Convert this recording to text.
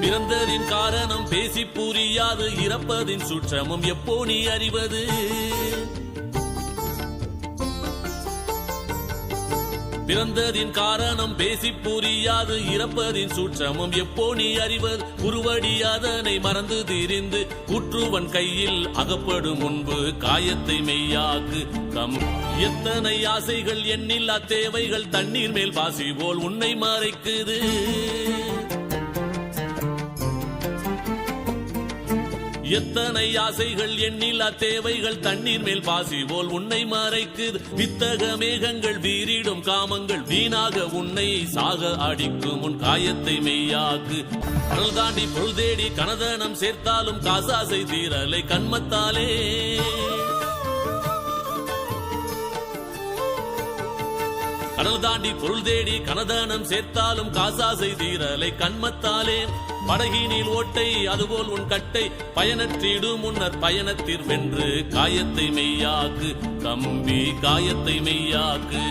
பிறந்ததின் காரணம் பேசி புரியாது, இறப்பதின் சூட்சமும் எப்போ நீ அறிவது? பிறந்ததின் காரணம் பேசி புரியாது, இறப்பதின் சூட்சமும் எப்போ நீ அறிவது? குருவடி அதனை மறந்து திரிந்து குற்றுவன் கையில் அகப்படும் முன்பு காயத்தை மெய்யாக்கு. எத்தனை ஆசைகள் எண்ணில்லா தேவைகள் தண்ணீர் மேல் பாசி போல் உன்னை மறைக்குது. எத்தனை ஆசைகள் எண்ணில்லா தேவைகள் தண்ணீர் மேல் பாசி போல் உன்னை மறைக்குது. வித்தக மேகங்கள் வீரிடும் காமங்கள் வீணாக உன்னை சாக அடிக்கும் உன் காயத்தை மெய்யாக்கு. கடல் தாண்டி பொருள் தேடி கனதனம் சேர்த்தாலும் காசாசை தீரலை கண்மத்தாலே. கடல் தாண்டி பொருள் தேடி கனதனம் சேர்த்தாலும் காசாசை தீரலை கண்மத்தாலே. படகினில் ஓட்டை அதுபோல் உன் கட்டை பயனற்றிடும் முன்னர் பயணத்திற் வென்று காயத்தை மெய்யாக்கு. கம்பி காயத்தை மெய்யாக்கு.